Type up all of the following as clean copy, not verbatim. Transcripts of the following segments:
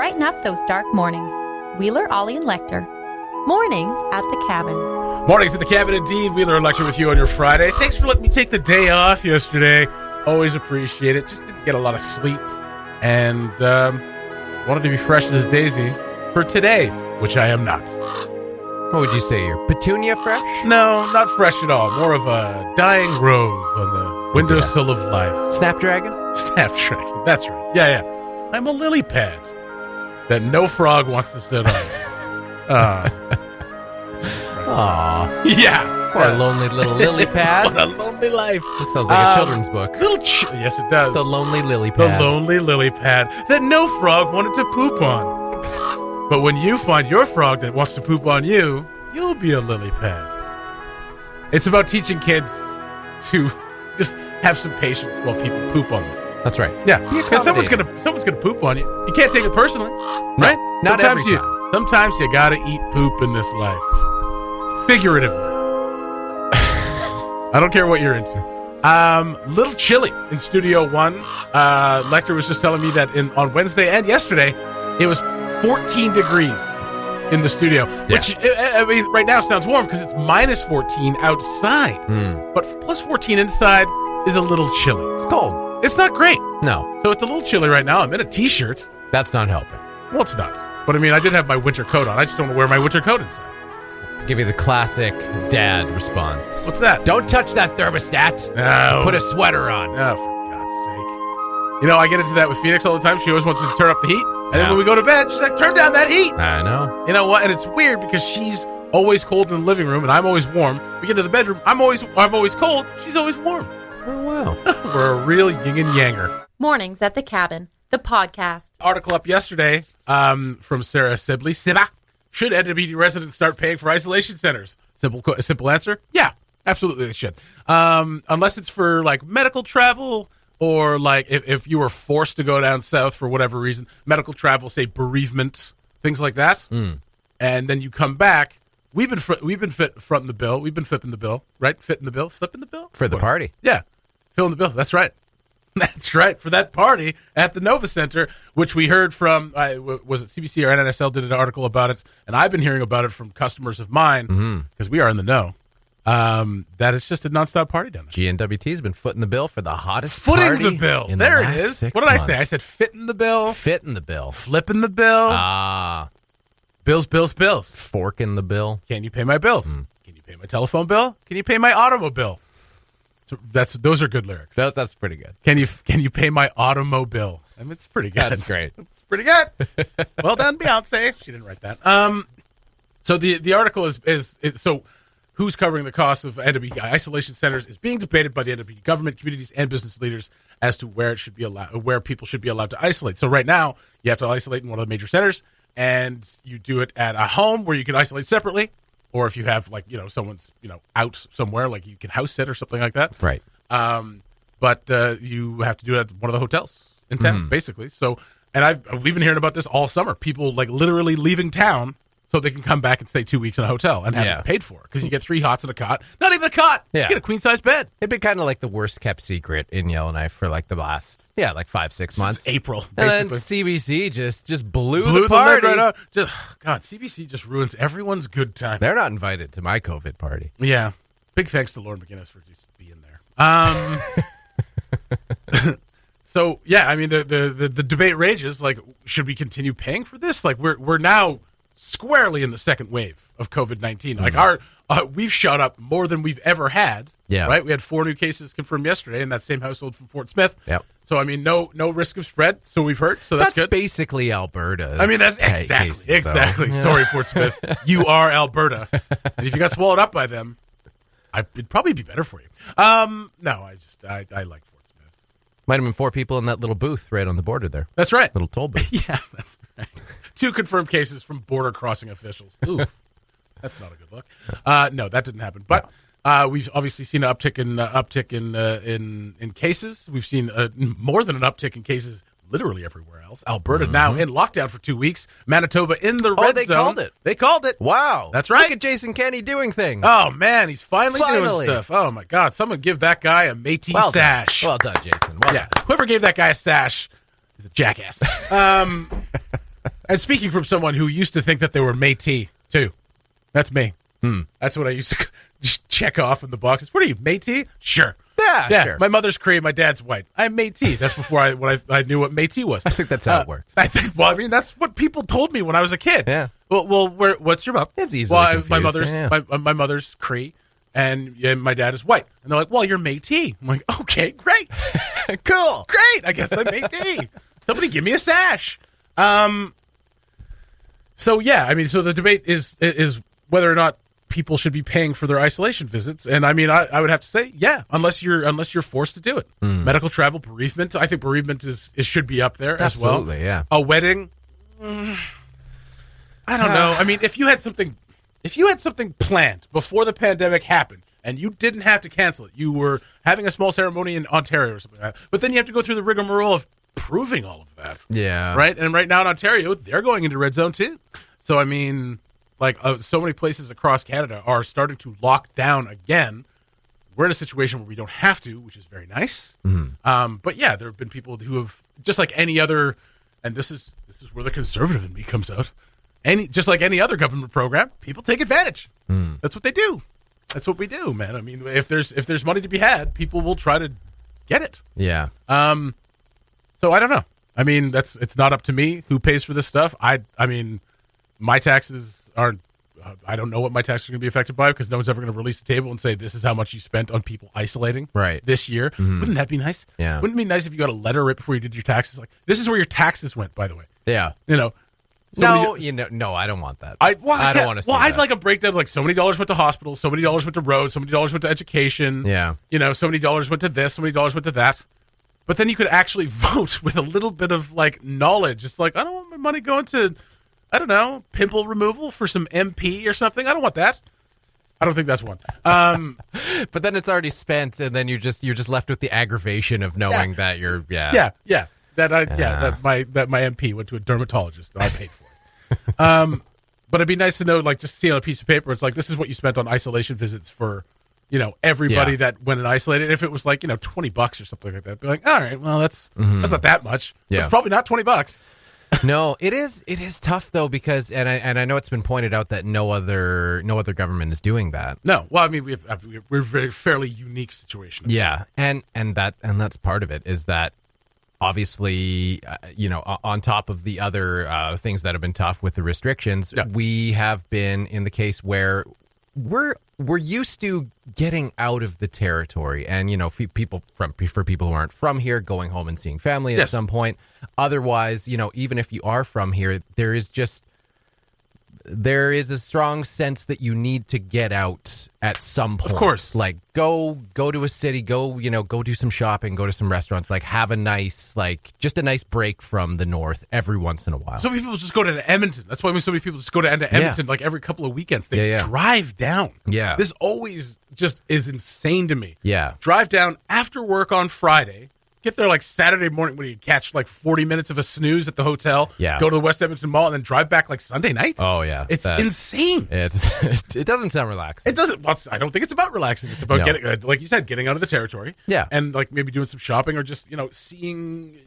brighten up those dark mornings. Wheeler, Ollie, and Lecter. Mornings at the Cabin. Mornings at the Cabin, indeed. Wheeler and Lecter with you on your Friday. Thanks for letting me take the day off yesterday. Always appreciate it. Just didn't get a lot of sleep. And wanted to be fresh as a daisy for today, which I am not. What would you say? You're petunia fresh? No, not fresh at all. More of a dying rose on the windowsill of life. Snapdragon? Snapdragon. That's right. Yeah. I'm a lily pad that no frog wants to sit on. Aww. Yeah. Poor lonely little lily pad. What a lonely life. That sounds like a children's book. Yes, it does. The lonely lily pad. The lonely lily pad that no frog wanted to poop on. But when you find your frog that wants to poop on you, you'll be a lily pad. It's about teaching kids to just have some patience while people poop on them. That's right. Yeah, because someone's gonna poop on you. You can't take it personally, right? Not every time. Sometimes you gotta eat poop in this life, figuratively. I don't care what you're into. Little chilly in Studio One. Lecter was just telling me that on Wednesday and yesterday, it was 14 degrees in the studio, which I mean, right now sounds warm because it's minus 14 outside, but plus 14 inside is a little chilly. It's cold. It's not great. No. So it's a little chilly right now. I'm in a t-shirt. That's not helping. Well, it's not. But I mean, I did have my winter coat on. I just don't want to wear my winter coat inside. Give you the classic dad response. What's that? Don't touch that thermostat. No. Put a sweater on. Oh, for God's sake. You know, I get into that with Phoenix all the time. She always wants to turn up the heat. And then when we go to bed, she's like, turn down that heat. I know. You know what? And it's weird because she's always cold in the living room and I'm always warm. We get to the bedroom, I'm always cold. She's always warm. Oh, wow. We're a real yin and yanger. Mornings at the Cabin, the podcast. Article up yesterday from Sarah Sibley. Should NWD residents start paying for isolation centers? Simple answer. Yeah, absolutely they should. Unless it's for like medical travel or like if you were forced to go down south for whatever reason, medical travel, say bereavement, things like that. And then you come back. We've been fronting the bill. We've been flipping the bill, right? Flipping the bill For the party. Yeah, filling the bill. That's right. That's right, for that party at the Nova Center, which we heard from, was it CBC or NNSL did an article about it, and I've been hearing about it from customers of mine, because we are in the know, that it's just a nonstop party down there. GNWT's been footing the bill for the hottest party. Footing the bill. There it is. What did I say? I said fitting the bill. Fitting the bill. Flipping the bill. Bills. Forking the bill. Can you pay my bills? Can you pay my telephone bill? Can you pay my automobile? So those are good lyrics. That's pretty good. Can you pay my automobile? I mean, it's pretty good. That's great. It's pretty good. Well done, Beyonce. She didn't write that. So the article is so who's covering the cost of NWD isolation centers is being debated by the NWD government, communities, and business leaders as to where people should be allowed to isolate. So right now, you have to isolate in one of the major centers, and you do it at a home where you can isolate separately. Or if you have, like, someone's, out somewhere, like you can house sit or something like that. Right. But you have to do it at one of the hotels in town, basically. So, and we've been hearing about this all summer. People, like, literally leaving town so they can come back and stay 2 weeks in a hotel and have it paid for. Because you get 3 hots and a cot. Not even a cot. Yeah. You get a queen-size bed. It'd been kind of like the worst-kept secret in Yellowknife for, like, the last, 5-6 months. Since April, basically. And then CBC just blew the party. The lid right out. God, CBC just ruins everyone's good time. They're not invited to my COVID party. Yeah. Big thanks to Lauren McGinnis for just being there. So, yeah, I mean, the debate rages, like, should we continue paying for this? Like, we're now squarely in the second wave of COVID-19. Like, we've shot up more than we've ever had. Yeah. Right? We had 4 new cases confirmed yesterday in that same household from Fort Smith. Yep. So, I mean, no risk of spread, so we've heard. So that's good. Basically Alberta. I mean, that's exactly. Sorry, Fort Smith. You are Alberta. And if you got swallowed up by them, it'd probably be better for you. No, I like Fort Smith. Might have been 4 people in that little booth right on the border there. That's right. Little toll booth. Yeah, that's right. 2 confirmed cases from border crossing officials. Ooh, that's not a good look. No, that didn't happen. But we've obviously seen an uptick in cases. We've seen more than an uptick in cases literally everywhere else. Alberta now in lockdown for 2 weeks. Manitoba in the red zone. Called it. They called it. Wow. That's right. Look at Jason Kenney doing things. Oh, man, he's finally doing stuff. Oh, my God. Someone give that guy a Métis sash. Well done, Jason. Well done. Whoever gave that guy a sash is a jackass. And speaking from someone who used to think that they were Métis, too. That's me. That's what I used to just check off in the boxes. What are you, Métis? Sure. Yeah, sure. My mother's Cree, my dad's white. I'm Métis. That's before I knew what Métis was. I think that's how it works. I mean, that's what people told me when I was a kid. Yeah. Well, what's your mom? It's easily confused. My mother's Cree, and my dad is white. And they're like, well, you're Métis. I'm like, okay, great. Cool. Great. I guess I'm Métis. Somebody give me a sash. So, yeah, I mean, so the debate is whether or not people should be paying for their isolation visits. And I mean, I would have to say, yeah, unless you're forced to do it. Medical travel, bereavement. I think bereavement should be up there as well. Absolutely, yeah. A wedding. I don't know. I mean, if you had something planned before the pandemic happened and you didn't have to cancel it, you were having a small ceremony in Ontario or something like that, but then you have to go through the rigmarole of proving all of that. Yeah. Right? And right now in Ontario, they're going into red zone too. So, I mean, like so many places across Canada are starting to lock down again. We're in a situation where we don't have to, which is very nice. But yeah, there have been people who have, just like any other, and this is where the conservative in me comes out. Just like any other government program, people take advantage. That's what they do. That's what we do, man. I mean, if there's money to be had, people will try to get it. Yeah. So I don't know. I mean, it's not up to me who pays for this stuff. I mean, my taxes aren't. I don't know what my taxes are going to be affected by because no one's ever going to release the table and say this is how much you spent on people isolating this year. Wouldn't that be nice? Yeah. Wouldn't it be nice if you got a letter right before you did your taxes? Like, this is where your taxes went, by the way. Yeah. You know. No, I don't want that. I don't want to see that. I'd like a breakdown. Like, so many dollars went to hospitals, so many dollars went to roads, so many dollars went to education. Yeah. You know, so many dollars went to this, so many dollars went to that. But then you could actually vote with a little bit of, like, knowledge. It's like, I don't want my money going to, I don't know, pimple removal for some MP or something. I don't want that. I don't think that's one. But then it's already spent, and then you're just left with the aggravation of knowing that you're that my MP went to a dermatologist that I paid for. But it'd be nice to know, like, just see on a piece of paper. It's like, this is what you spent on isolation visits for, you know, everybody that went and isolated. If it was like, you know, $20 or something like that, be like, all right, well, that's not that much. Yeah. It's probably not $20. No, it is tough though, because and I know it's been pointed out that no other government is doing that. No, well, I mean, we're a very fairly unique situation. Yeah, and that's part of it, is that obviously, on top of the other things that have been tough with the restrictions, we have been in the case where we're used to getting out of the territory, and for people who aren't from here, going home and seeing family at some point. Otherwise, even if you are from here, there is a strong sense that you need to get out at some point. Of course, like go to a city, go do some shopping, go to some restaurants, like have a nice break from the north every once in a while. So many people just go to Edmonton. That's why so many people just go to Edmonton like every couple of weekends. They drive down. Yeah, this always just is insane to me. Yeah, drive down after work on Friday. Get there like Saturday morning when you catch like 40 minutes of a snooze at the hotel. Yeah. Go to the West Edmonton Mall and then drive back like Sunday night. Oh, yeah. It's insane. It doesn't sound relaxing. It doesn't. Well, I don't think it's about relaxing. It's about getting, like you said, getting out of the territory. Yeah. And like maybe doing some shopping or just, seeing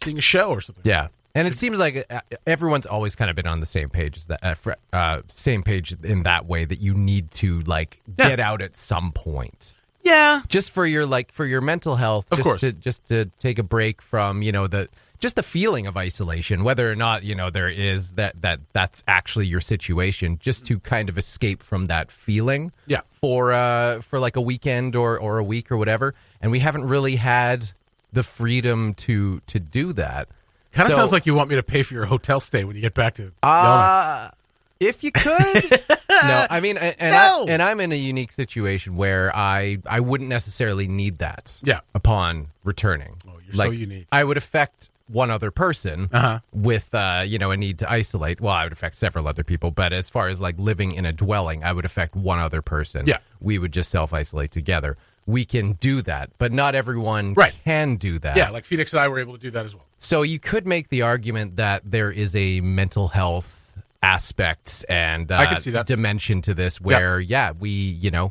a show or something. Yeah. And it seems like everyone's always kind of been on the same page same page in that way, that you need to like get out at some point. Yeah, just for your mental health, of course, just to take a break from the feeling of isolation, whether or not there is that's actually your situation, just to kind of escape from that feeling. Yeah, for like a weekend or a week or whatever, and we haven't really had the freedom to do that. Kind of sounds like you want me to pay for your hotel stay when you get back to Yellowknife. If you could. No, I mean, and I'm in a unique situation where I wouldn't necessarily need that upon returning. Oh, you're so unique. I would affect one other person with, a need to isolate. Well, I would affect several other people, but as far as like living in a dwelling, I would affect one other person. Yeah. We would just self-isolate together. We can do that, but not everyone can do that. Yeah, like Phoenix and I were able to do that as well. So you could make the argument that there is a mental health aspects and I can see that dimension to this where you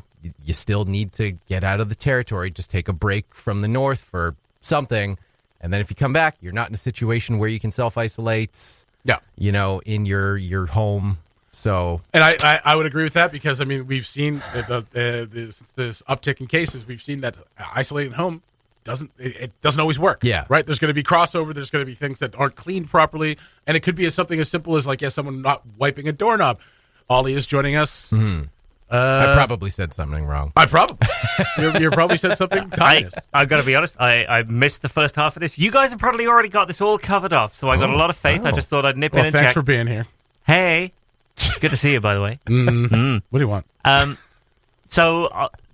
still need to get out of the territory, just take a break from the north for something, and then if you come back, you're not in a situation where you can self-isolate in your home. So, and I would agree with that because, I mean, we've seen this uptick in cases. We've seen that isolating at home doesn't always work. Yeah. Right? There's going to be crossover. There's going to be things that aren't cleaned properly. And it could be something as simple as, like, someone not wiping a doorknob. Ollie is joining us. Mm-hmm. I probably said something wrong. I probably. you probably said something. I've got to be honest. I missed the first half of this. You guys have probably already got this all covered off, so I got a lot of faith. I just thought I'd nip in and thanks check. for being here. Hey. Good to see you, by the way. What do you want? So,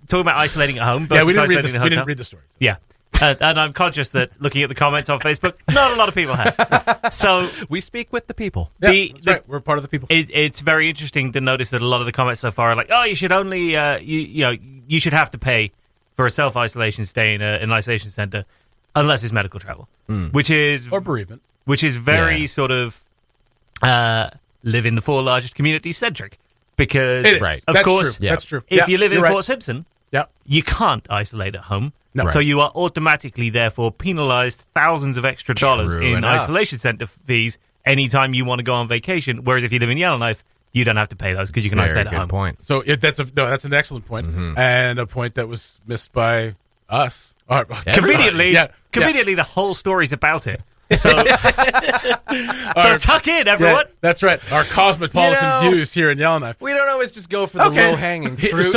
talking about isolating at home versus we didn't isolating in a hotel. we didn't read the story. Yeah. And I'm conscious that looking at the comments on Facebook, not a lot of people have. So we speak with the people. Yeah, that's right. We're part of the people. It's very interesting to notice that a lot of the comments so far are like, oh, you should only, you should have to pay for a self-isolation stay in an isolation center unless it's medical travel, which is... Or bereavement. Which is very sort of live in the 4 largest communities centric. Because, of course, that's true. If you live in Fort Simpson, you can't isolate at home. No. So you are automatically, therefore, penalized thousands of extra dollars in isolation center fees anytime you want to go on vacation. Whereas if you live in Yellowknife, you don't have to pay those because you can isolate at home. Point. So that's an excellent point, and a point that was missed by us. Conveniently, the whole story's about it. So tuck in, everyone. Yeah, that's right. Our cosmopolitan views here in Yellowknife. We don't always just go for the low-hanging fruit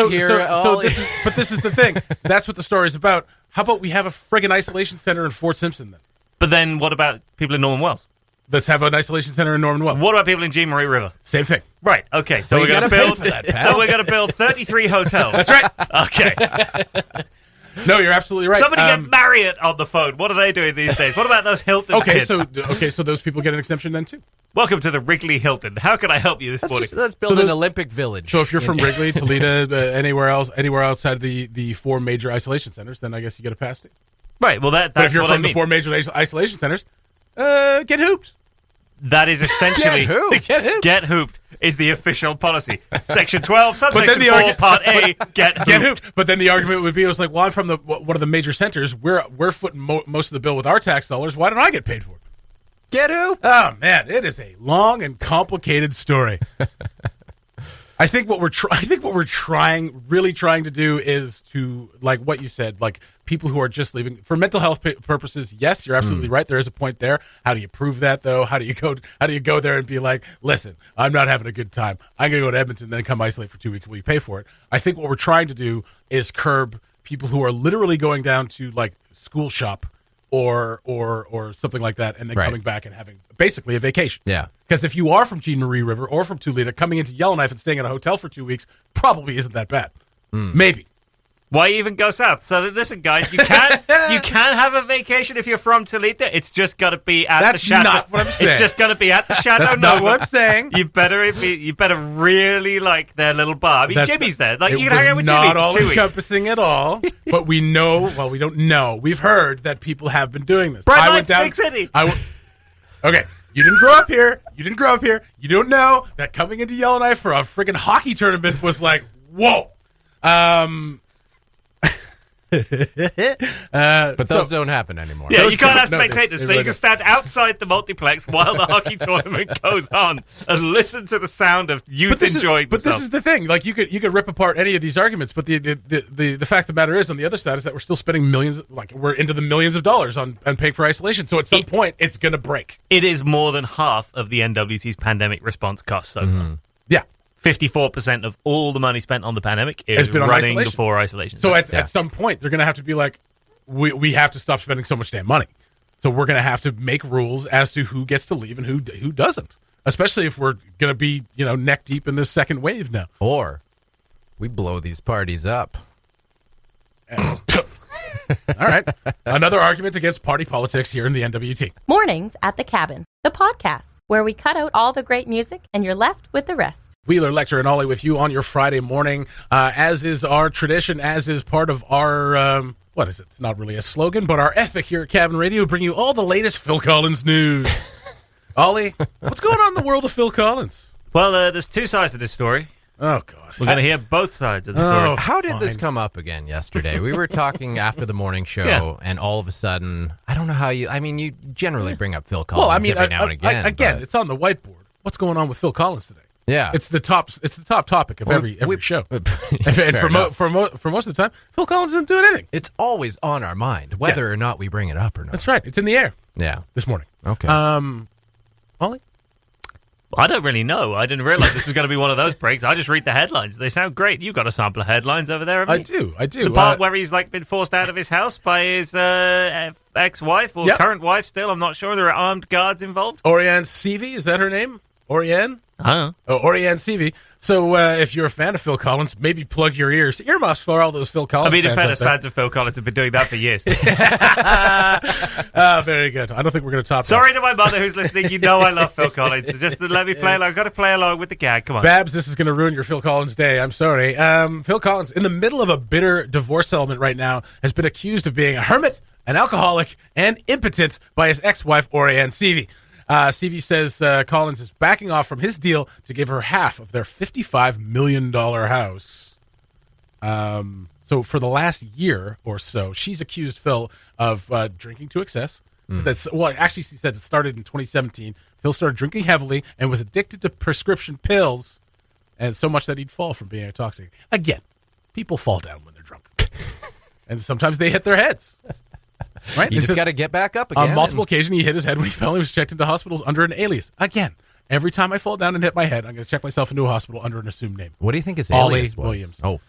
but this is the thing. That's what the story's about. How about we have a friggin' isolation center in Fort Simpson then? But then what about people in Norman Wells? Let's have an isolation center in Norman Wells. What about people in Jean Marie River? Same thing. Right. Okay. So we're going to build 33 hotels. That's right. Okay. No, you're absolutely right. Somebody get Marriott on the phone. What are they doing these days? What about those Hilton kids? So those people get an exemption then too. Welcome to the Wrigley Hilton. How can I help you this morning? Let's build an Olympic Village. So if you're from Wrigley, Toledo, anywhere outside the 4 major isolation centers, then I guess you get a pass too. Right. Well, that's but if you're what from I mean. the 4 major isolation centers, get hooped. That is essentially get hooped is the official policy. Section 12, subsection 4, Part A, get hooped. But then the argument would be, it was like, well, I'm from one of the major centers. We're footing most of the bill with our tax dollars. Why don't I get paid for it? Get hooped. Oh man, it is a long and complicated story. I think what we're really trying to do is to, like what you said, like people who are just leaving for mental health purposes. Yes, you're absolutely right. There is a point there. How do you prove that though? How do you go there and be like, listen, I'm not having a good time. I'm going to go to Edmonton and then come isolate for 2 weeks. Will you pay for it? I think what we're trying to do is curb people who are literally going down to like school shop or something like that, and then coming back and having basically a vacation. Yeah. Because if you are from Jean Marie River or from Toledo, coming into Yellowknife and staying at a hotel for 2 weeks probably isn't that bad. Maybe. Why even go south? So listen, guys, you can have a vacation if you're from Toledo. It's just got to be at the Chateau. That's not what I'm saying. It's just got to be at the Chateau. That's not what I'm saying. You better really like their little bar. I mean, Jimmy's there. Like, you can hang out with Jimmy not for all 2 weeks. encompassing at all. But we know. Well, we don't know. We've heard that people have been doing this. Bright Lights, Big City. Okay. You didn't grow up here. You don't know that coming into Yellowknife for a friggin' hockey tournament was like, whoa. But those don't happen anymore. Yeah, you can't have spectators, so you can stand outside the multiplex while the hockey tournament goes on and listen to the sound of youth enjoying themselves. But this is the thing. Like, you could rip apart any of these arguments, but the fact of the matter is, on the other side, is that we're still spending millions, like we're into the millions of dollars on paying for isolation. So at some point, it's going to break. It is more than half of the NWT's pandemic response costs so far. Yeah. 54% of all the money spent on the pandemic is running the 4 isolation. So at some point, they're going to have to be like, we have to stop spending so much damn money. So we're going to have to make rules as to who gets to leave and who doesn't, especially if we're going to be neck deep in this second wave now. Or we blow these parties up. All right. Another argument against party politics here in the NWT. Mornings at the Cabin, the podcast, where we cut out all the great music and you're left with the rest. Wheeler, Lecter, and Ollie with you on your Friday morning, as is our tradition, as is part of our, what is it? It's not really a slogan, but our ethic here at Cabin Radio, bring you all the latest Phil Collins news. Ollie, what's going on in the world of Phil Collins? Well, there's 2 sides to this story. Oh, God. We're going to hear both sides of the story. How did this come up again yesterday? We were talking after the morning show, and all of a sudden, I don't know how you... I mean, you generally bring up Phil Collins every now and again. Again, it's on the whiteboard. What's going on with Phil Collins today? Yeah. It's the top topic of every show. And for most of the time, Phil Collins isn't doing anything. It's always on our mind, whether or not we bring it up or not. That's right. It's in the air. Yeah. This morning. Okay. Ollie? I don't really know. I didn't realize this was going to be one of those breaks. I just read the headlines. They sound great. You've got a sample of headlines over there, haven't you? I do. The part where he's been forced out of his house by his ex-wife or current wife still. I'm not sure. There are armed guards involved. Orianne Seavey, is that her name? Orianne? I don't know. Orianne Seavey. So if you're a fan of Phil Collins, maybe plug your earmuffs for all those Phil Collins fans. In fairness, fans of Phil Collins have been doing that for years. Very good. I don't think we're going to top Sorry to my mother who's listening. You know I love Phil Collins. So just let me play along. I've got to play along with the gag. Come on. Babs, this is going to ruin your Phil Collins day. I'm sorry. Phil Collins, in the middle of a bitter divorce settlement right now, has been accused of being a hermit, an alcoholic, and impotent by his ex-wife, Orianne Seavey. Seavey says Collins is backing off from his deal to give her half of their $55 million house. So for the last year or so, she's accused Phil of drinking to excess. Actually, she said it started in 2017. Phil started drinking heavily and was addicted to prescription pills, and so much that he'd fall from being a toxic. Again, people fall down when they're drunk. And sometimes they hit their heads. Right? You just got to get back up again. On multiple occasions, he hit his head when he fell. He was checked into hospitals under an alias. Again, every time I fall down and hit my head, I'm going to check myself into a hospital under an assumed name. What do you think his alias was? Williams. Oh.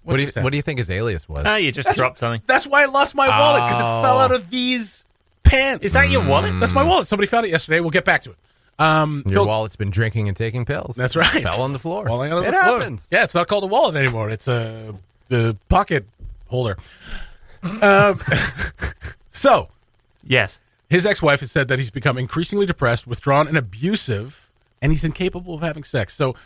What do you think his alias was? You just dropped something. That's why I lost my wallet, because it fell out of these pants. Is that your wallet? That's my wallet. Somebody found it yesterday. We'll get back to it. Your wallet's been drinking and taking pills. That's right. Fell on the floor. Falling on the floor. Happens. Yeah, it's not called a wallet anymore. It's a pocket holder. So, yes, his ex-wife has said that he's become increasingly depressed, withdrawn, and abusive, and he's incapable of having sex. So,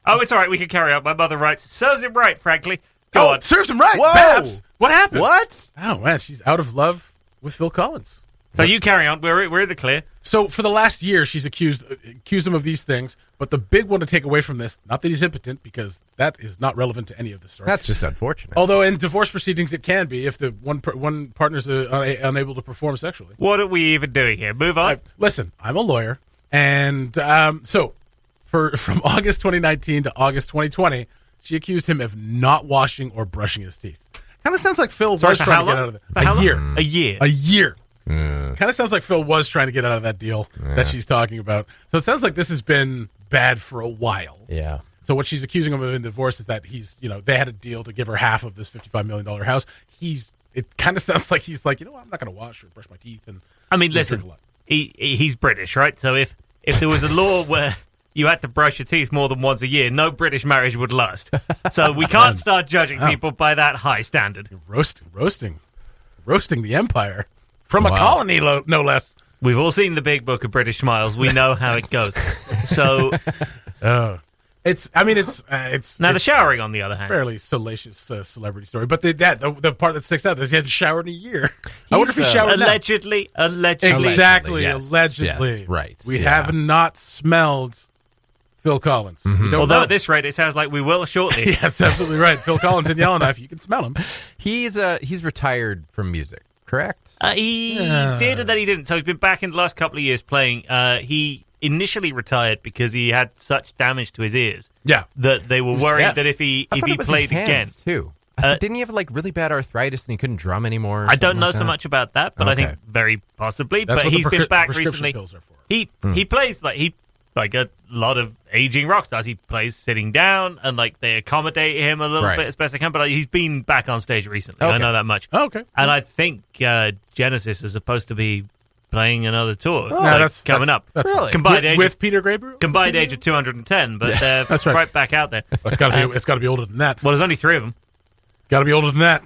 it's all right. We can carry on. My mother writes, serves him right, frankly. Go on. Serves him right. Whoa. Babs, what happened? What? Oh, man, she's out of love with Phil Collins. So you carry on. We're in the clear. So for the last year, she's accused him of these things. But the big one to take away from this, not that he's impotent, because that is not relevant to any of the story. That's just unfortunate. Although in divorce proceedings, it can be if the one partner's unable to perform sexually. What are we even doing here? Move on. Listen, I'm a lawyer, and so from August 2019 to August 2020, she accused him of not washing or brushing his teeth. Kind of sounds like Phil was trying to get out of it. A year. Kind of sounds like Phil was trying to get out of that deal that she's talking about. So it sounds like this has been bad for a while. Yeah. So what she's accusing him of in divorce is that they had a deal to give her half of this $55 million house. It kind of sounds like he's like, I'm not going to wash or brush my teeth. And listen, he's British, right? So if there was a law where you had to brush your teeth more than once a year, no British marriage would last. So we can't start judging people by that high standard. You're roasting the empire. From a colony, no less. We've all seen the big book of British Smiles. We know how it goes. So, it's the showering, on the other hand, fairly salacious celebrity story. But the part that sticks out is he hasn't showered in a year. I wonder if he showered allegedly. Exactly, yes. allegedly. Yes, right. We have not smelled Phil Collins. Mm-hmm. Although at this rate, it sounds like we will shortly. Yes, absolutely right. Phil Collins in Yellowknife. You can smell him. He's retired from music. Correct? He did, and then he didn't. So he's been back in the last couple of years playing. He initially retired because he had such damage to his ears. Yeah, that they were worried that if he played again, too. Didn't he have really bad arthritis and he couldn't drum anymore? I don't know so much about that, but I think very possibly. That's but he's been back recently. Pills are for. He plays like a lot of aging rock stars. He plays sitting down, and they accommodate him a little bit as best they can. But he's been back on stage recently. Okay. I know that much. Oh, okay. And I think Genesis is supposed to be playing another tour that's coming up. That's really combined with Peter Gabriel. Combined age of 210, but they're that's right. Right back out there. It's got to be older than that. Well, there's only 3 of them. Got to be older than that.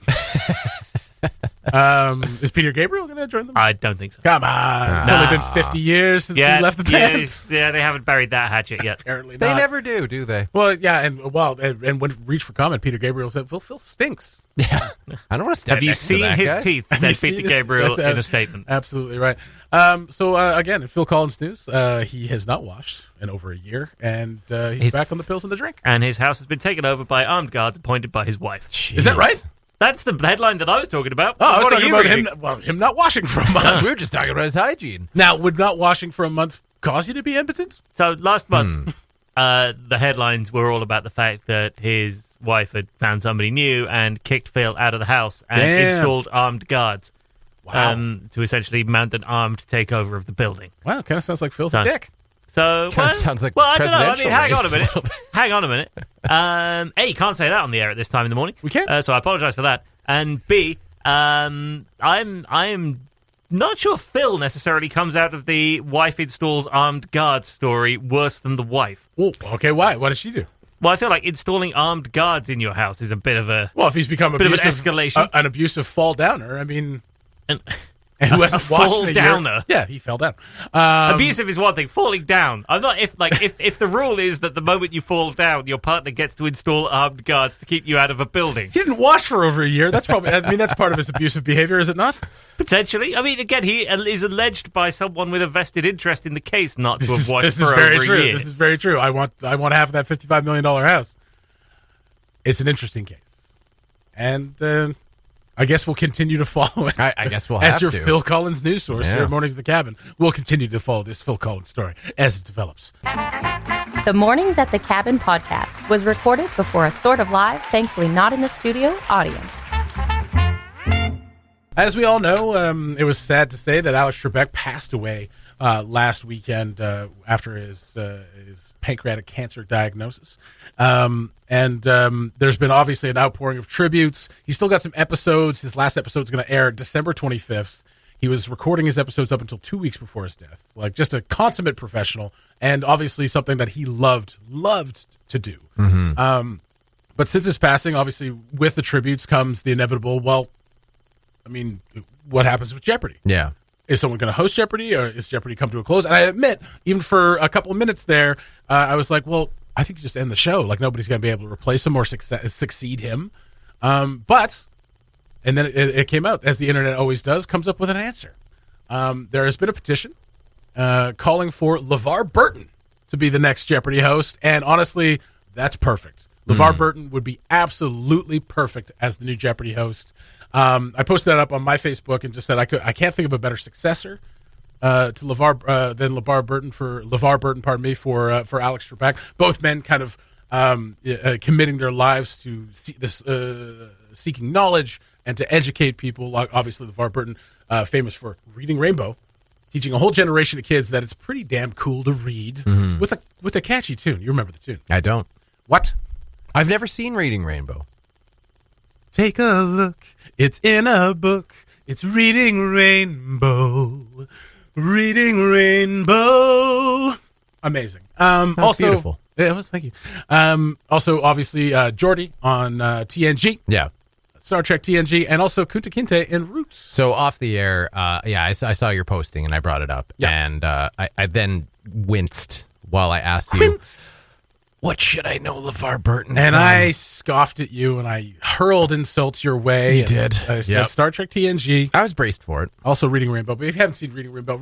Is Peter Gabriel going to join them? I don't think so. Come on. It's only been 50 years since he left the band. Yeah, they haven't buried that hatchet yet. Apparently They not. never do they? Well, yeah, and when reach for comment, Peter Gabriel said, "Well, Phil stinks." Yeah. I don't want to stand Have you next to seen that his guy. teeth? Have Said you seen Peter his- Gabriel that's, in a statement. Absolutely right. Again, in Phil Collins news, he has not washed in over a year, and he's back on the pills and the drink. And his house has been taken over by armed guards appointed by his wife. Is that right? That's the headline that I was talking about. Oh, I was What are talking you about reading? him not washing for a month. We were just talking about his hygiene. Now, would not washing for a month cause you to be impotent? So last month, the headlines were all about the fact that his wife had found somebody new and kicked Phil out of the house and Damn. installed armed guards Wow. to essentially mount an armed takeover of the building. Wow, kind of sounds like Phil's So- a dick. So, Kinda sounds like well, I don't know. I presidential mean, hang on a race. minute. Hang on a minute. A, you can't say that on the air at this time in the morning. We can't. So I apologise for that. And B, I'm not sure Phil necessarily comes out of the wife installs armed guards story worse than the wife. Well, okay, why? What did she do? Well, I feel like installing armed guards in your house is a bit of a... Well, if he's become Bit of an abusive, escalation. An abusive fall downer, I mean... an- And who hasn't a washed fall in a downer? year? Yeah, he fell down. Abusive is one thing. Falling down. I'm not if the rule is that the moment you fall down, your partner gets to install armed guards to keep you out of a building. He didn't wash for over a year. That's probably. I mean, that's part of his abusive behavior, is it not? Potentially. I mean, again, he is alleged by someone with a vested interest in the case not to have watched This for is very over true. a year. This is very true. I want half of that $55 million house. It's an interesting case, and I guess we'll continue to follow it. I guess we'll as have your to. Phil Collins news source Yeah. here at Mornings at the Cabin. We'll continue to follow this Phil Collins story as it develops. The Mornings at the Cabin podcast was recorded before a sort of live, thankfully not in the studio, audience. As we all know, it was sad to say that Alex Trebek passed away last weekend after his pancreatic cancer diagnosis. There's been obviously an outpouring of tributes. He's still got some episodes. His last episode is going to air December 25th. He was recording his episodes up until 2 weeks before his death. Like, just a consummate professional, and obviously something that he loved to do. But since his passing, obviously with the tributes comes the inevitable, well, I mean, what happens with Jeopardy? Yeah. Is someone going to host Jeopardy, or is Jeopardy come to a close? And I admit, even for a couple of minutes there, I was like, well, I think you just end the show. Like, nobody's going to be able to replace him or succeed him. But, and then it came out, as the internet always does, comes up with an answer. There has been a petition calling for LeVar Burton to be the next Jeopardy host. And honestly, that's perfect. LeVar Burton would be absolutely perfect as the new Jeopardy host. I posted that up on my Facebook and just said I can't think of a better successor to LeVar than LeVar Burton for Alex Trebek. Both men kind of committing their lives to seeking knowledge and to educate people. Obviously, LeVar Burton famous for Reading Rainbow, teaching a whole generation of kids that it's pretty damn cool to read with a catchy tune. You remember the tune? I don't. What? I've never seen Reading Rainbow. Take a look. It's in a book. It's Reading Rainbow. Reading Rainbow. Amazing. Also beautiful. Yeah, it was. Thank you. Also, obviously, Geordi on TNG, Yeah. Star Trek TNG, and also Kunta Kinte in Roots. So off the air, I saw your posting and I brought it up. Yeah. And I then winced while I asked you, what should I know LeVar Burton And from? I scoffed at you, and I hurled insults your way. You did. I said Yep. Star Trek TNG. I was braced for it. Also Reading Rainbow. But if you haven't seen Reading Rainbow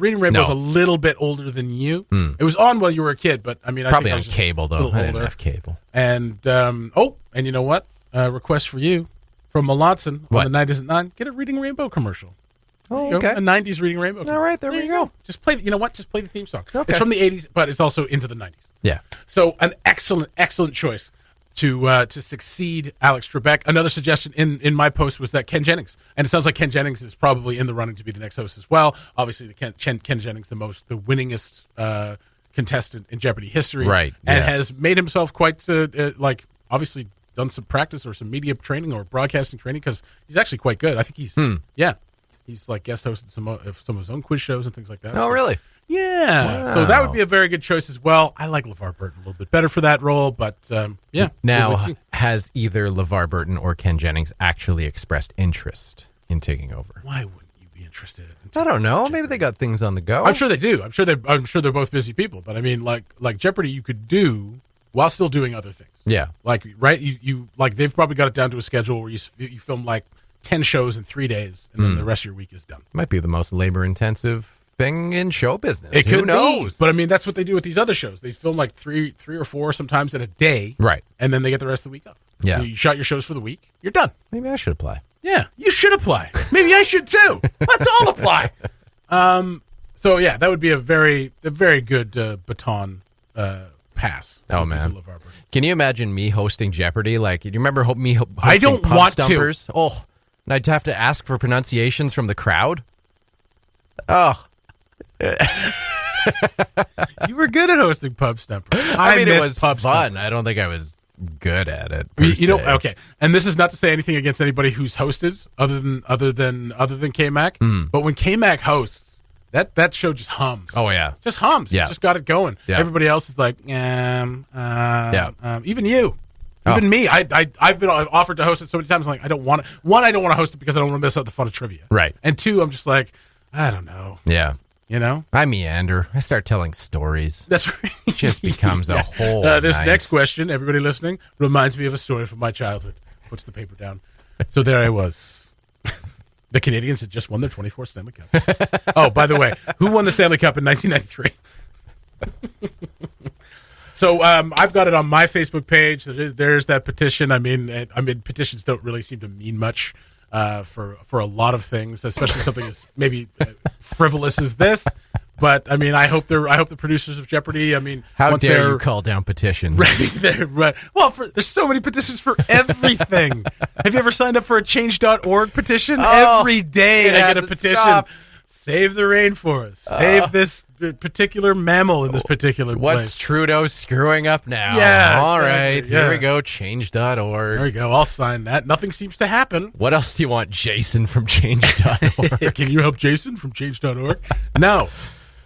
is a little bit older than you. It was on while you were a kid, but I mean, Probably I on think I was just cable, a though. little I didn't older. have cable. And and you know what? Request for you from Melanson What? on the 90s at 9. Get a Reading Rainbow commercial. There you go. okay. A 90s Reading Rainbow. All right, there we go. Just play. You know what? Just play the theme song. Okay. It's from the 80s, but it's also into the 90s. Yeah. So an excellent choice to succeed Alex Trebek. Another suggestion in my post was that Ken Jennings, and it sounds like Ken Jennings is probably in the running to be the next host as well. Obviously, Ken Jennings, the winningest contestant in Jeopardy history, Right, and yes. has made himself quite obviously done some practice or some media training or broadcasting training, because he's actually quite good. I think he's he's like guest hosted some of his own quiz shows and things like that. Oh, really? Yeah. Wow. So that would be a very good choice as well. I like LeVar Burton a little bit better for that role, but yeah. Now, We'll see. has either LeVar Burton or Ken Jennings actually expressed interest? in taking over. Why wouldn't you be interested? I don't know. Maybe they got things on the go. I'm sure they do. I'm sure they're both busy people. But I mean, like Jeopardy, you could do while still doing other things. Yeah. Like, right? You like they've probably got it down to a schedule where you film like 10 shows in 3 days, and then the rest of your week is done. Might be the most labor-intensive thing in show business. It Who could knows? be. But I mean, that's what they do with these other shows. They film like three or four sometimes in a day, Right. and then they get the rest of the week off. Yeah. You shot your shows for the week. You're done. Maybe I should apply. Yeah, you should apply. Maybe I should too. Let's all apply. So yeah, that would be a very good baton pass. Oh man, can you imagine me hosting Jeopardy? Like, do you remember me hosting I don't Pub want Stumpers? to. Oh, and I'd have to ask for pronunciations from the crowd. Oh, you were good at hosting Pub Stumpers. I mean, it was Pub fun. Stumpers. I don't think I was good at it. You know, okay. And this is not to say anything against anybody who's hosted other than K-Mac. But when K-Mac hosts, that show just hums. Oh yeah, just hums. Yeah. It just got it going. Yeah. Everybody else is like, even you. Even me, I've been offered to host it so many times. I'm like, I don't want to. One, I don't want to host it because I don't want to miss out the fun of trivia. Right. And two, I'm just like, I don't know. Yeah. You know, I meander. I start telling stories. That's right. It just becomes a whole. This night. next question, everybody listening, reminds me of a story from my childhood. Puts the paper down. So there I was. The Canadians had just won their 24th Stanley Cup. Oh, by the way, who won the Stanley Cup in 1993? So I've got it on my Facebook page. There's that petition. I mean, petitions don't really seem to mean much for a lot of things, especially something as maybe frivolous as this. But I mean, I hope the producers of Jeopardy. I mean, how dare you call down petitions? Right. Well, there's so many petitions for everything. Have you ever signed up for a Change.org petition? Oh, Every day I get a petition. Stopped. Save the rainforest. Save this particular mammal in this particular place. What's Trudeau screwing up now? Yeah. All right. Yeah. Here we go. Change.org. There we go. I'll sign that. Nothing seems to happen. What else do you want, Jason from Change.org? Can you help Jason from Change.org? No.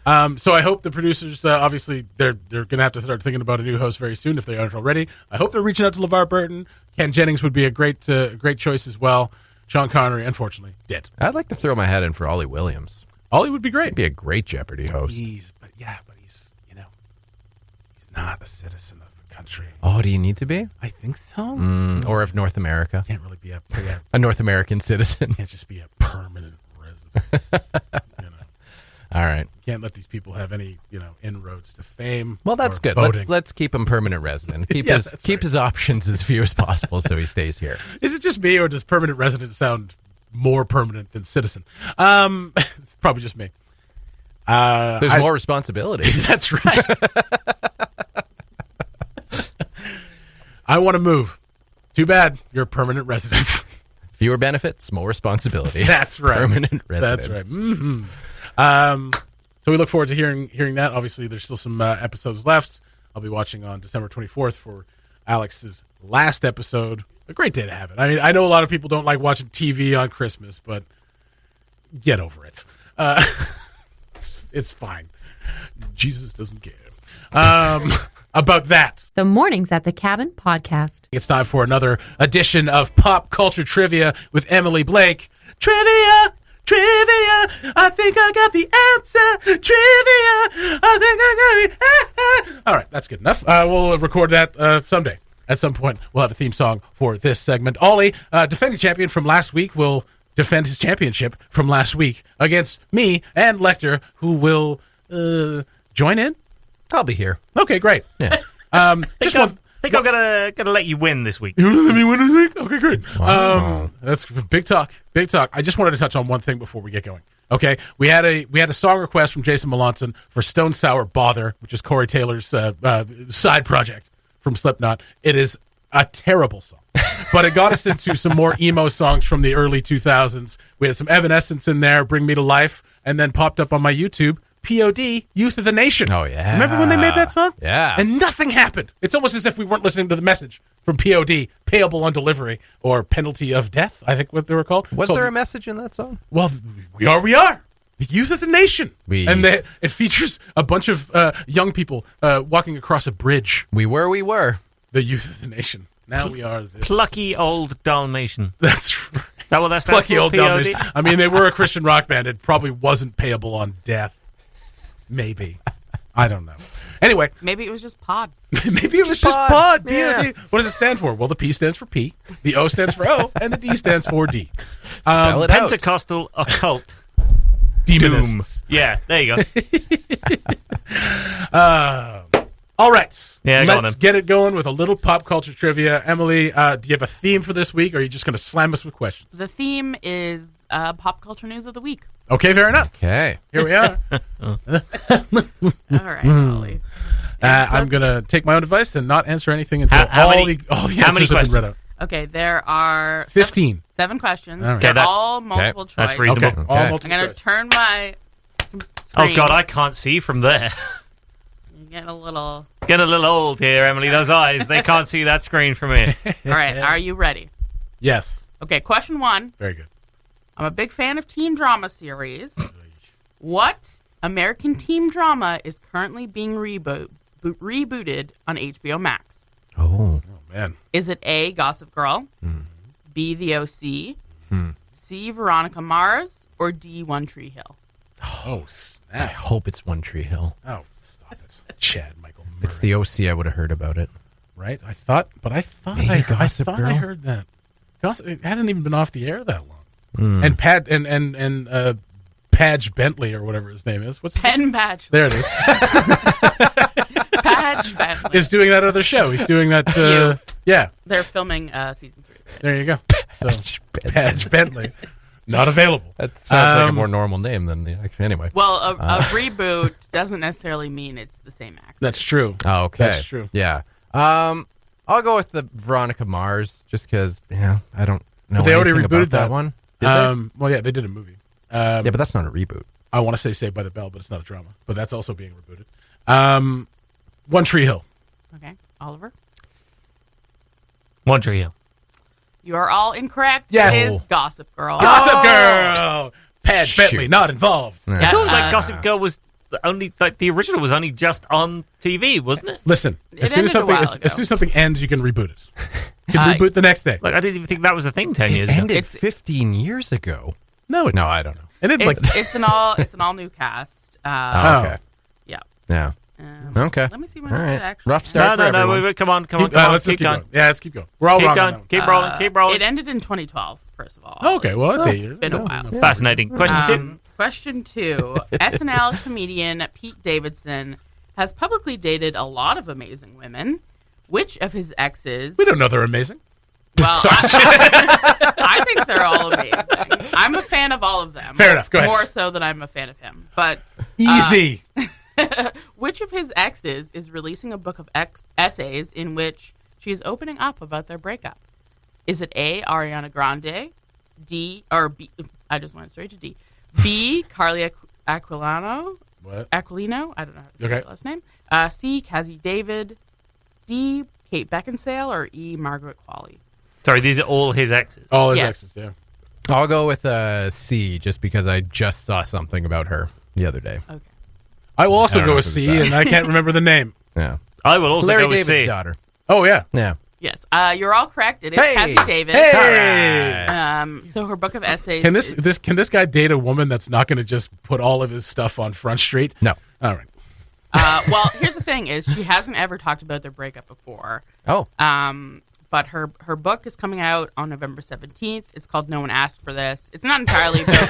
So I hope the producers, obviously, they're going to have to start thinking about a new host very soon if they aren't already. I hope they're reaching out to LeVar Burton. Ken Jennings would be a great choice as well. Sean Connery, unfortunately, dead. I'd like to throw my hat in for Ollie Williams. Ollie would be great. He'd be a great Jeopardy host. But he's not a citizen of the country. Oh, do you need to be? I think so. Or of North America? Can't really be a North American citizen. Can't just be a permanent resident. All right. Can't let these people have any, inroads to fame. Well, that's good. Voting. Let's keep him permanent resident. Keep Yes, his options as few as possible so he stays here. Is it just me, or does permanent resident sound more permanent than citizen? It's probably just me. There's more responsibility. That's right. I want to move. Too bad. You're a permanent resident. Fewer benefits, more responsibility. That's right. Permanent resident. That's right. Mm-hmm. So we look forward to hearing that. Obviously, there's still some episodes left. I'll be watching on December 24th for Alex's last episode. A great day to have it. I mean, I know a lot of people don't like watching TV on Christmas, but get over it. It's fine. Jesus doesn't care. About that. The Mornings at the Cabin podcast. It's time for another edition of Pop Culture Trivia with Emily Blake. Trivia! I think I got the answer. Trivia! I think I got the All right, that's good enough. We'll record that someday. At some point, we'll have a theme song for this segment. Ollie, defending champion from last week, will defend his championship from last week against me and Lecter, who will join in. I'll be here. Okay, great. Yeah. I think I'm gonna let you win this week. You want to let me win this week? Okay, great. Wow. That's big talk. Big talk. I just wanted to touch on one thing before we get going. Okay, we had a song request from Jason Melanson for Stone Sour Bother, which is Corey Taylor's side project from Slipknot. It is a terrible song, but it got us into some more emo songs from the early 2000s. We had some Evanescence in there, Bring Me to Life, and then popped up on my YouTube, POD, Youth of the Nation. Oh, yeah. Remember when they made that song? Yeah. And nothing happened. It's almost as if we weren't listening to the message from POD, Payable on Delivery, or Penalty of Death, I think what they were called. Was there a message in that song? Well, we are. The Youth of the Nation. And it features a bunch of young people walking across a bridge. We were. The Youth of the Nation. Now we are this. Plucky old Dalmatian. That's right. that what that stands Plucky for? old POD? dummies. I mean, they were a Christian rock band. It probably wasn't payable on death. Maybe. I don't know. Anyway. Maybe it was just pod. Maybe it was just pod. Yeah. POD. What does it stand for? Well, the P stands for P, the O stands for O, and the D stands for D. Spell it out. Pentecostal occult Demonists. Yeah, there you go. All right. Yeah, go on let's then. get it going with a little pop culture trivia. Emily, do you have a theme for this week, or are you just going to slam us with questions? The theme is pop culture news of the week. Okay, fair enough. Okay. Here we are. All right, Holly. I'm going to take my own advice and not answer anything until How all many- the how many answers have been read out. Okay, there are 15. seven questions. All right. They're Okay, that- all multiple choice. That's reasonable. Okay. All Okay. multiple I'm going to choice. turn my Oh, screen. God, I can't see from there. You get a little... Getting a little old here, Emily. Those eyes, they can't see that screen from here. All right, are you ready? Yes. Okay, question 1. Very good. I'm a big fan of teen drama series. What American teen drama is currently being rebooted on HBO Max? Oh. Oh, man. Is it A, Gossip Girl, B, The OC, C, Veronica Mars, or D, One Tree Hill? Oh, I snap. hope it's One Tree Hill. Oh, stop it. Chad Michael Murray. It's the OC. I would have heard about it. Right? I thought Maybe I Gossip thought Girl? I heard that. Gossip, it hadn't even been off the air that long. And Pat and Padge Bentley or whatever his name is. What's Penn Badge. there? It is. Badge Bentley. Is doing that other show. He's doing that. You. Yeah. They're filming season 3. There you go. So, Padge Bentley, not available. That sounds like a more normal name than the. Anyway. Well, a reboot doesn't necessarily mean it's the same actor. That's true. Oh, okay. That's true. Yeah. I'll go with the Veronica Mars just because I don't know But they already anything rebooted about that one. Did they? Well, yeah, they did a movie. Yeah, but that's not a reboot. I want to say Saved by the Bell, but it's not a drama. But that's also being rebooted. One Tree Hill. Okay, Oliver? One Tree Hill. You are all incorrect. Yes. It is Gossip Girl. Gossip Girl. Padge Shoot. Bentley, not involved. Yeah. Yeah. I feel like Gossip Girl was the original was only just on TV, wasn't it? Listen, It as soon as ended a something while as ago. soon as something ends, you can reboot it. You can reboot the next day. Like I didn't even think that was a thing 10 years It ago. ended It's- 15 years ago. No, No, I don't know. And it like It's an all new cast. Oh, okay. Yeah. Yeah. Okay. Let me see when All it right. actually. Rough start No, for everyone. wait, come on, let's just keep going. going. Yeah, let's keep going. We're all Keep wrong on going, that one. keep rolling. It ended in 2012. First of all. Oh, okay, well that's 8 years. It's been a while. Fascinating. Question 2. Question 2. SNL comedian Pete Davidson has publicly dated a lot of amazing women. Which of his exes? We don't know they're amazing. Well, I think they're all amazing. I'm a fan of all of them. Fair enough. Go ahead. More so than I'm a fan of him. But Easy. which of his exes is releasing a book of essays in which she is opening up about their breakup? Is it A, Ariana Grande, D, or B, I just went straight to D, B, Carly Aquilino, What? I don't know how to say Okay. her last name, C, Cassie David, D, Kate Beckinsale, or E, Margaret Qualley? Sorry, these are all his exes. All his Yes. exes, yeah. I'll go with C just because I just saw something about her the other day. Okay. I will I also don't go know with if it was C, that. and I can't remember the name. Yeah. I will also Larry go with David's C. daughter. Oh yeah. Yeah. Yes, you're all correct. It is Hey! Cassie David. Hey. So her book of essays. Can is- this guy date a woman that's not going to just put all of his stuff on Front Street? No. All right. Well, here's the thing: is she hasn't ever talked about their breakup before. Oh. But her book is coming out on November 17th. It's called No One Asked for This. It's not entirely about.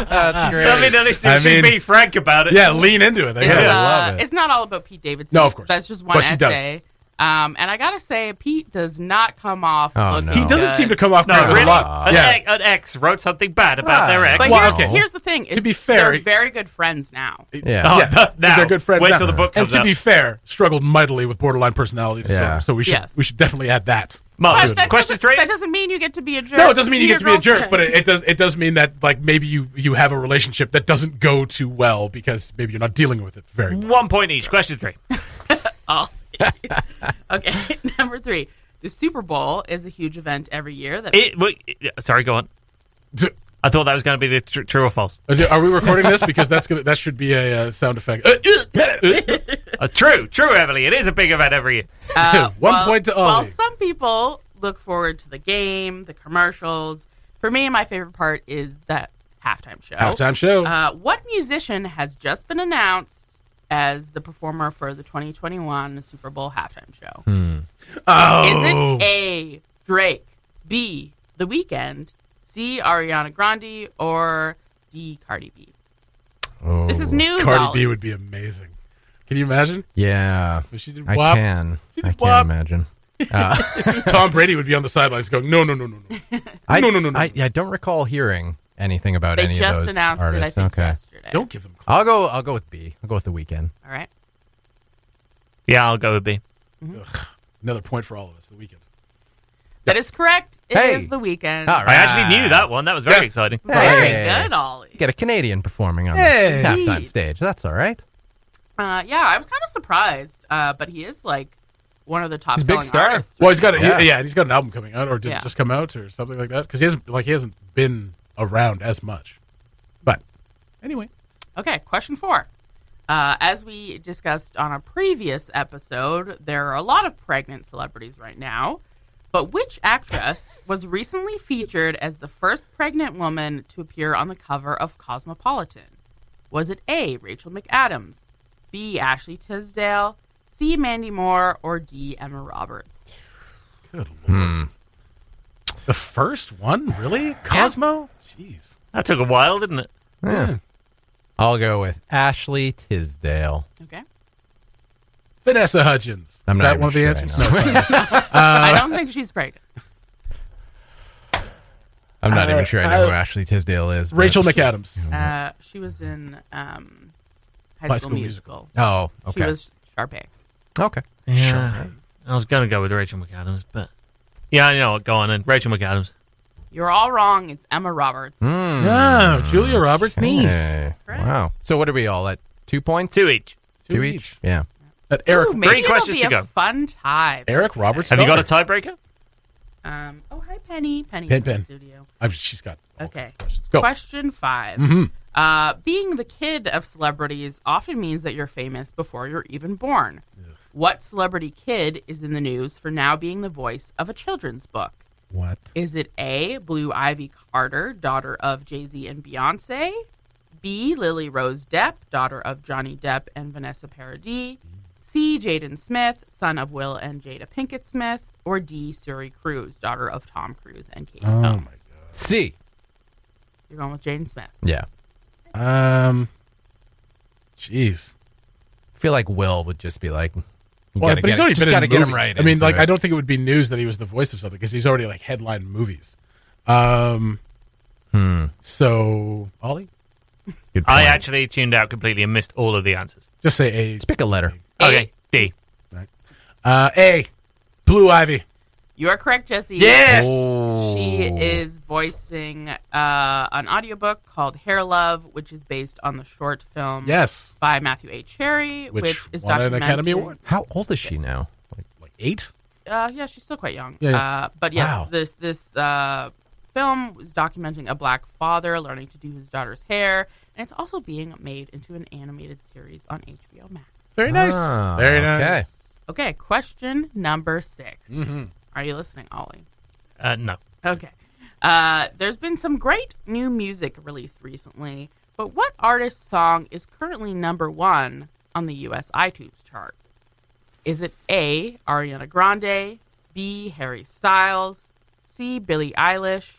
That's great. I mean, at least I you should mean- be frank about it. Yeah, lean into it. It's, I love it. it's not all about Pete Davidson. No, of course. That's just one But she does. essay. And I gotta say, Pete does not come off. Oh, looking no. He doesn't good. seem to come off No, great with really? a lot. An, Yeah. an ex wrote something bad about their ex. But Well, here's, okay. here's the thing: is To be fair, they're very good friends now. Yeah. Oh, Yeah, now, they're good friends. Wait now. till the book And comes to out. be fair, struggled mightily with borderline personality disorder. Yeah. So we should definitely add that. Mark, But that question doesn't- 3. That doesn't mean you get to be a jerk. No, it doesn't mean you get to be a jerk, your but girlfriend. it does mean that like maybe you have a relationship that doesn't go too well because maybe you're not dealing with it very well. 1 point each. Question 3. Oh. Okay, number 3. The Super Bowl is a huge event every year. Sorry, go on. I thought that was going to be the true or false. Are we recording this? Because that should be a sound effect. True, Emily. It is a big event every year. 1 point to Well, Ollie. some people look forward to the game, the commercials. For me, my favorite part is the halftime show. Halftime show. What musician has just been announced as the performer for the 2021 Super Bowl halftime show? Oh. Is it A, Drake, B, The Weeknd, C, Ariana Grande, or D, Cardi B? Oh. This is news. Cardi Ollie. B would be amazing. Can you imagine? Yeah, If she did I WAP, can. She I did can WAP. imagine. Tom Brady would be on the sidelines going, no. No. I don't recall hearing anything about They any just of those announced artists. it, I think, Okay, yesterday. Don't give them. I'll go with B. I'll go with The Weeknd. All right. Yeah, I'll go with B. Another point for all of us. The weekend. That is correct. It is Hey. The Weeknd. All right. I actually knew that one. That was very Yeah. exciting. Very Hey. good, Ollie. Get a Canadian performing on Hey. the halftime stage. That's all right. Yeah, I was kind of surprised, but he is like one of the top He's a big selling star. artists. Well, he's got Yeah. he's got an album coming out, or did Yeah. it just come out, or something like that? Because he hasn't been around as much. But anyway, Okay, question 4. As we discussed on a previous episode, there are a lot of pregnant celebrities right now. But which actress was recently featured as the first pregnant woman to appear on the cover of Cosmopolitan? Was it A, Rachel McAdams, B, Ashley Tisdale, C, Mandy Moore, or D, Emma Roberts? good lord, the first one, really? Cosmo? Jeez. That took a while, didn't it? Yeah. I'll go with Ashley Tisdale. Okay. Vanessa Hudgens. I'm Is not that even one of the sure I answers? know. No. I don't think she's pregnant. I'm not even sure I know who Ashley Tisdale is. but- Rachel McAdams. She was in High High School School Musical. Oh, She okay. was Sharpay. Okay. Yeah. I was going to go with Rachel McAdams, but... Yeah, I know what. Go on then. Rachel McAdams. You're all wrong. It's Emma Roberts. Oh, Julia Roberts' niece. Hey. correct. Wow. So what are we all at? 2 points? 2 each. Two each? Yeah. That Eric Ooh, maybe Three questions it'll be to a go. fun tie. Eric Roberts. Have you got a daughter. tiebreaker? Oh, hi, Penny. Penny Pen, in the Pen. studio. She's got all Okay. kinds of questions. Go. Question 5. Being the kid of celebrities often means that you're famous before you're even born. What celebrity kid is in the news for now being the voice of a children's book? What? Is it A, Blue Ivy Carter, daughter of Jay-Z and Beyonce? B, Lily Rose Depp, daughter of Johnny Depp and Vanessa Paradis? C, Jaden Smith, son of Will and Jada Pinkett Smith? Or D, Suri Cruz, daughter of Tom Cruise and Katie Oh Holmes? my god. C. You're going with Jaden Smith. Yeah. Jeez. I feel like Will would just be like, you Well, gotta but he's get, already just been got to in get him movies. right. I mean, into like, it. I don't think it would be news that he was the voice of something because he's already like headlined movies. So Ollie, Good I point. actually tuned out completely and missed all of the answers. just say A. Just pick a letter. Okay, D. A. Blue Ivy. You are correct, Jesse. Yes. She is voicing an audiobook called Hair Love, which is based on the short film Yes. by Matthew A. Cherry, which is won an documenting... Academy Award. How old is she now? Like 8. Yeah, she's still quite young. Yeah. But yes, Wow. this film was documenting a black father learning to do his daughter's hair, and it's also being made into an animated series on HBO Max. Very nice. Ah, Very nice. Okay. Okay, question number 6. Mm-hmm. Are you listening, Ollie? No. Okay. There's been some great new music released recently, but what artist's song is currently number 1 on the U.S. iTunes chart? Is it A, Ariana Grande, B, Harry Styles, C, Billie Eilish,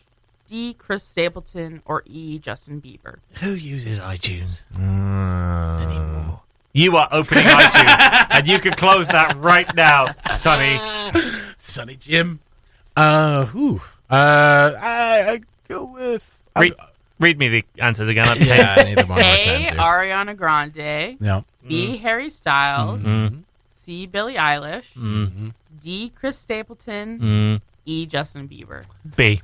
D, Chris Stapleton, or E, Justin Bieber? Who uses iTunes anymore? You are opening iTunes, and you can close that right now, Sonny. Sonny Jim. I go with. Read me the answers again. I'm Yeah, I need them one more A, time, too. Ariana Grande, No. B, Harry Styles, Mm-hmm. C, Billie Eilish, Mm-hmm. D, Chris Stapleton, E, Justin Bieber. B.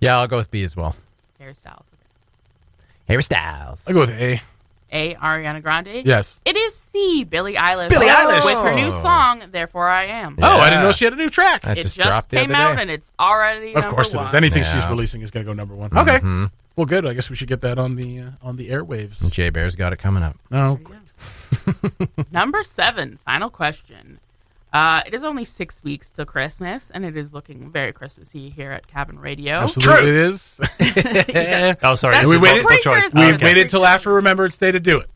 Yeah, I'll go with B as well. Harry Styles. Harry Styles. I go with A. A, Ariana Grande. Yes. It is C, Billie Eilish. Billie Eilish! With her new song, Therefore I Am. Oh, I didn't Yeah. know she had a new track. That It just just dropped the came other out day. and it's already Of number course it 1. is. Anything Yeah. she's releasing is going to go number 1. Okay. Mhm. Well, good. I guess we should get that on the airwaves. Jay Bear's got it coming up. Oh, Number 7, final question. It is only 6 weeks till Christmas, and it is looking very Christmassy here at Cabin Radio. Absolutely, it is. Yes. Oh, sorry. That's we waited- multiple choice. pre-Christmas. We waited till after Remembrance Day to do it.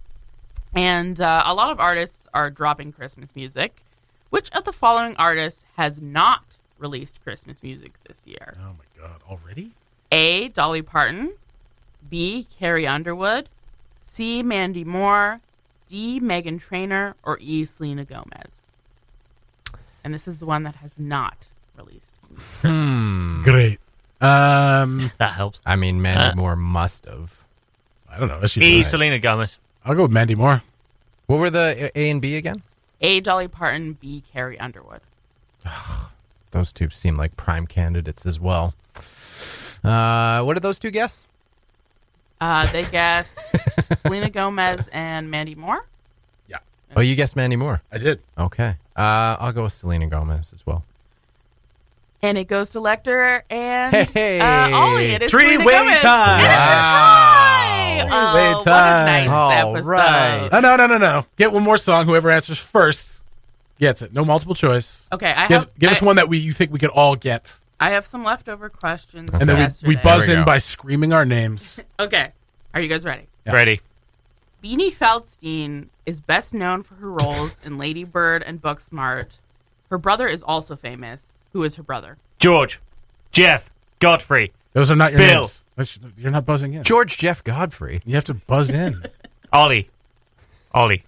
And a lot of artists are dropping Christmas music. Which of the following artists has not released Christmas music this year? Oh my God! Already? A. Dolly Parton. B. Carrie Underwood. C. Mandy Moore. D. Meghan Trainor. Or E. Selena Gomez. And this is the one that has not released. Great. That helps. I mean, Mandy Moore must have. I don't know. Is she E. right? Selena Gomez. I'll go with Mandy Moore. What were the A and B again? A. Dolly Parton. B. Carrie Underwood. Those two seem like prime candidates as well. What did those two guess? They guess Selena Gomez and Mandy Moore. Yeah, Oh, you guessed Mandy Moore. I did. Okay. I'll go with Selena Gomez as well. And it goes to Lecter and Hey. Ollie. It is Selena Three-way Gomez. tie. And it is tie. Three-way Oh, tie. what a nice All episode. right. Oh, no. Get one more song. Whoever answers first gets it. No multiple choice. Okay, Give us one that you think we could all get. I have some leftover questions. And from then we yesterday. buzz There we in go. by screaming our names. Okay, are you guys ready? Yeah. Ready. Beanie Feldstein is best known for her roles in Lady Bird and Booksmart. Her brother is also famous. Who is her brother? George. Jeff. Godfrey. Those are not your Bill. names. You're not buzzing in. George Jeff Godfrey. You have to buzz in. Ollie. Ollie.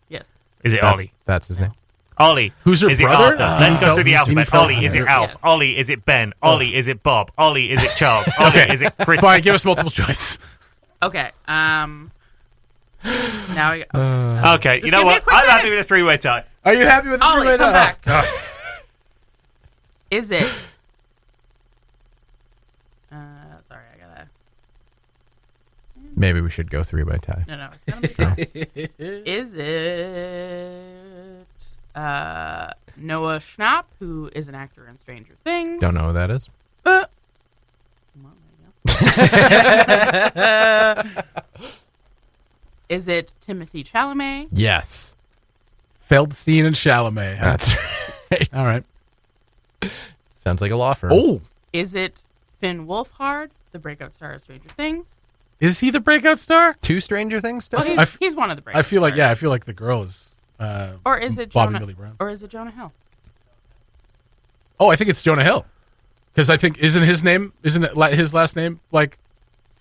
Yes. Is it Ollie? That's his name. Ollie. Who's her is brother? it Arthur? Let's go through the Beanie alphabet. Feldstein. Ollie, is it Alf? Yes. Ollie, is it Ben? Ollie, is it Bob? Ollie, is it Charles? Ollie, is it Chris? Fine, give us multiple choice. Okay. Now we go. Okay, you Just know give me a what? quick I'm happy second. with a three-way tie. Are you happy with the Ollie, three-way come tie? back. Is it? Sorry, I gotta. Maybe we should go 3-way tie. No, it's gonna be. Is it Noah Schnapp, who is an actor in Stranger Things? Don't know who that is. Well, there you go. Is it Timothy Chalamet? Yes. Feldstein and Chalamet. Huh? That's right. All right. Sounds like a law firm. Oh, Is it Finn Wolfhard, the breakout star of Stranger Things? is he the breakout star? Two Stranger Things stuff? Well, he's one of the breakout I feel like stars. I feel like the girl is. Or is it Bobby Jonah? Millie Brown? Or is it Jonah Hill? Oh, I think it's Jonah Hill. Because I think isn't it his last name like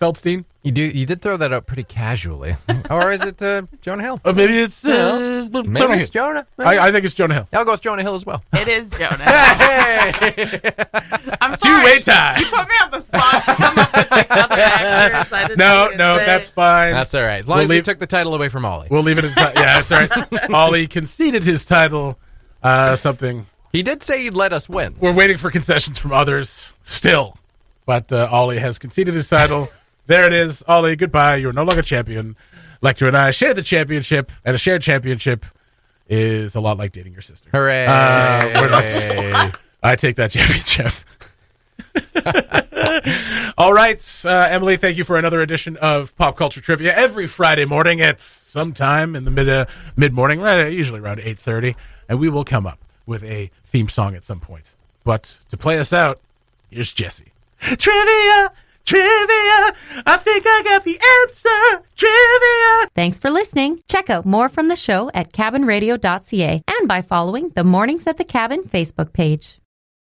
Feldstein? You did throw that out pretty casually. Or is it Jonah Hill? Or maybe it's Maybe it's Jonah. I think it's Jonah Hill. I'll go with Jonah Hill as well. It is Jonah. Hey! I'm sorry. Two-way tie. You put me on the spot to come up with like other actors. I didn't know what to say. that's fine. That's all right. As long We'll as we leave- took the title away from Ollie. We'll leave it at yeah, that's all right. Ollie conceded his title. Something. He did say he'd let us win. We're waiting for concessions from others still. But Ollie has conceded his title. There it is. Ollie, goodbye. You're no longer champion. Lecter and I share the championship, and a shared championship is a lot like dating your sister. Hooray. We're not- I take that championship. All right, Emily, thank you for another edition of Pop Culture Trivia every Friday morning at sometime in the mid-morning, right? Usually around 8:30, and we will come up with a theme song at some point. But to play us out, here's Jesse. Trivia! I think I got the answer. Trivia! Thanks for listening. Check out more from the show at cabinradio.ca and by following the Mornings at the Cabin Facebook page.